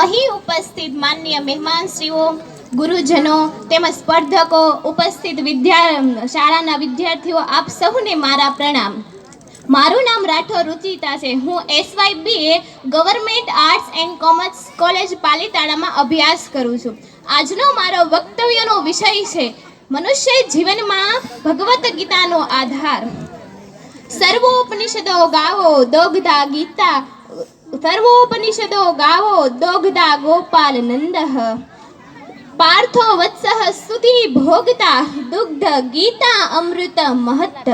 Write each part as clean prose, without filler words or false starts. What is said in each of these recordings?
અહીં ઉપસ્થિત માનનીય મહેમાનશ્રીઓ, ગુરુજનો તેમજ સ્પર્ધકો, ઉપસ્થિત શાળાના વિદ્યાર્થીઓ, આપ સૌને મારા પ્રણામ. મારું નામ રાઠોડ રુચિતા છે. હું SYBA government arts and commerce college પાલીતાણામાં અભ્યાસ કરું છું. આજનો મારો વક્તવ્યનો વિષય છે મનુષ્ય જીવનમાં ભગવદ્ ગીતાનો આધાર. સર્વોપનિષદો ગાવો દોગ્ધા ગીતા, સર્વોપનિષદો ગાવો દોગ્ધા ગોપાલ નંદઃ, પાર્થો વત્સઃ સ્તુતિ ભોગતા દુગ્ધ ગીતા અમૃત મહત્.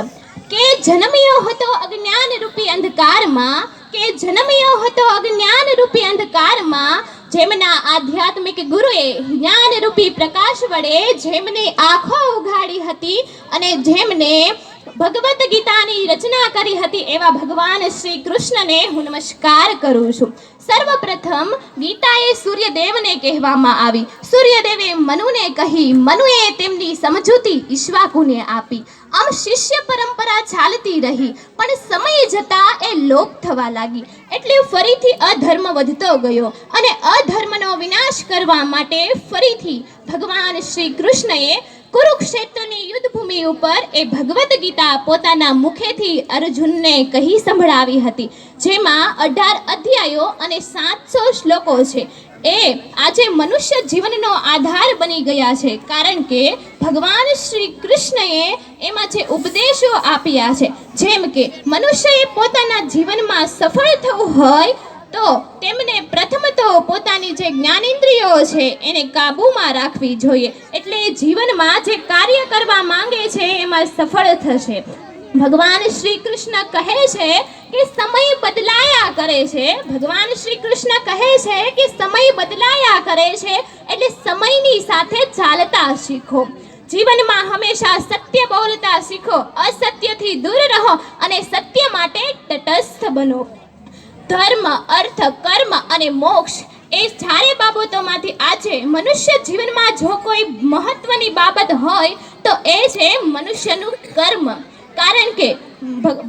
કે જન્મ્યો હતો અજ્ઞાન રૂપી અંધકારમાં, કે જન્મ્યો હતો અજ્ઞાન રૂપી અંધકારમાં, જેમના આધ્યાત્મિક ગુરુએ જ્ઞાન રૂપી પ્રકાશ વડે જેમને આંખો ઉઘાડી હતી અને જેમને ભગવદ્ ગીતાની રચના કરી હતી એવા ભગવાન શ્રી કૃષ્ણને હું નમસ્કાર કરું છું. સર્વપ્રથમ ગીતા એ સૂર્યદેવને કહેવામાં આવી. સૂર્યદેવે મનુને કહી, મનુએ તેમની સમજૂતી ઈશ્વાકુને આપી. આમ શિષ્ય પરંપરા ચાલતી રહી, પણ સમય જતા એ લોપ થવા લાગી. એટલે ફરીથી અધર્મ વધતો ગયો અને અધર્મનો વિનાશ કરવા માટે ફરીથી ભગવાન શ્રી કૃષ્ણએ કુરુક્ષેત્રની યુદ્ધભૂમિ ઉપર એ ભગવદ્ ગીતા પોતાના મુખેથી અર્જુનને કહી સંભળાવી હતી, જેમાં 18 અધ્યાયો અને 700 શ્લોકો છે. એ આજે મનુષ્ય જીવનનો આધાર બની ગયા છે, કારણ કે ભગવાન શ્રી કૃષ્ણએ એમાં જે ઉપદેશો આપ્યા છે, જેમ કે મનુષ્યએ પોતાના જીવનમાં સફળ થવું હોય તો તેમને પ્રથમ તો પોતાની જે જ્ઞાનેન્દ્રિયો છે એને કાબૂમાં રાખવી જોઈએ. એટલે જીવનમાં જે કાર્ય કરવા માંગે છે એમાં સફળ થશે. ભગવાન શ્રી કૃષ્ણ કહે છે કે સમય બદલાયા કરે છે. ભગવાન શ્રી કૃષ્ણ કહે છે કે સમય બદલાયા કરે છે, એટલે સમયની સાથે ચાલતા શીખો. જીવનમાં હંમેશા સત્ય બોલતા શીખો, અસત્યથી દૂર રહો અને સત્ય માટે તટસ્થ બનો. ધર્મ, અર્થ, કર્મ અને મોક્ષ એ ચારે બાબતોમાંથી આજે મનુષ્ય જીવનમાં જો કોઈ મહત્વની બાબત હોય તો એ છે મનુષ્યનું કર્મ. કારણ કે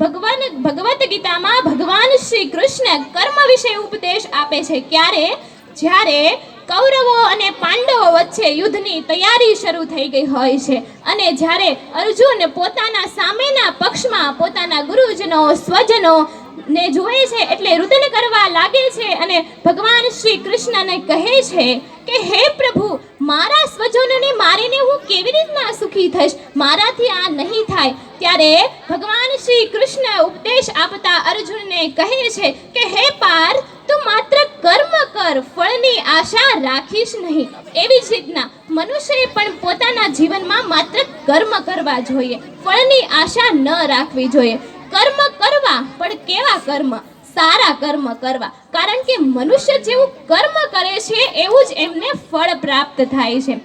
ભગવદ્ ગીતામાં ભગવાન શ્રી કૃષ્ણ કર્મ વિશે ઉપદેશ આપે છે. ક્યારે? જ્યારે કૌરવો અને પાંડવો વચ્ચે યુદ્ધની તૈયારી શરૂ થઈ ગઈ હોય છે અને જ્યારે અર્જુન પોતાના સામેના પક્ષમાં પોતાના ગુરુજનો, સ્વજનો ને જોવે છે એટલે રુદન કરવા લાગે છે અને ભગવાન શ્રી કૃષ્ણને કહે છે કે હે પ્રભુ, મારા સ્વજનોને મારીને હું કેવી રીતના સુખી થઈશ? મારાથી આ નહીં થાય. ત્યારે ભગવાન શ્રી કૃષ્ણ ઉપદેશ આપતા અર્જુનને કહે છે કે હે પાર્થ, તું માત્ર કર્મ કર, ફળની આશા રાખીશ નહીં. એવી જ રીતના મનુષ્યએ પણ પોતાના જીવનમાં માત્ર કર્મ કરવા જોઈએ, ફળની આશા ન રાખવી જોઈએ. કર્મ કરવા, પણ કેવા કર્મ? સારા કર્મ કરવા. કારણ કે મનુષ્ય જેવું કર્મ કરે છે એવું જ એમને ફળ પ્રાપ્ત થાય છે.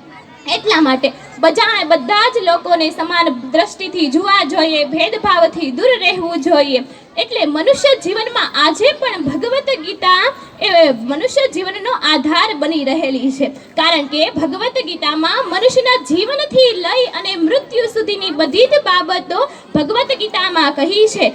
એટલા માટે બધા જ લોકોને સમાન દ્રષ્ટિથી જોવા જોઈએ, ભેદભાવથી દૂર રહેવું જોઈએ. એટલે મનુષ્ય જીવનમાં આજે પણ ભગવદ્ ગીતા એ મનુષ્ય જીવનનો આધાર બની રહેલી છે. કારણ કે ભગવદ્ ગીતામાં મનુષ્યના જીવનથી લઈ અને મૃત્યુ સુધીની બધી જ બાબતો ભગવદ્ ગીતામાં કહી છે.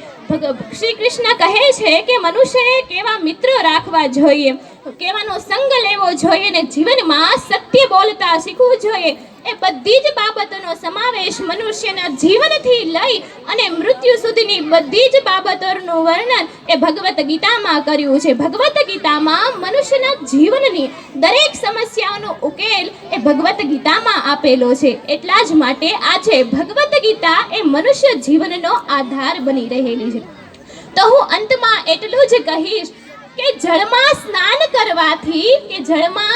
શ્રી કૃષ્ણ કહે છે કે મનુષ્યએ કેવા મિત્રો રાખવા જોઈએ, કેવાનો સંગ લેવો જોઈએ ને જીવનમાં સત્ય બોલતા શીખવું જોઈએ. એ બધી જ બાબતોનો સમાવેશ મનુષ્યના જીવનથી લઈ અને મૃત્યુ સુધીની બધી જ બાબતોનું વર્ણન એ ભગવદ્ ગીતામાં કર્યું છે. ભગવદ્ ગીતામાં મનુષ્યના જીવનની દરેક સમસ્યાઓનો ઉકેલ એ ભગવદ્ ગીતામાં આપેલો છે. એટલા જ માટે આજે ભગવદ્ ગીતા એ મનુષ્ય જીવનનો આધાર બની રહેલી છે. તો હું અંતમાં એટલું જ કહીશ કે જળમાં સ્નાન કરવાથી, કે જળમાં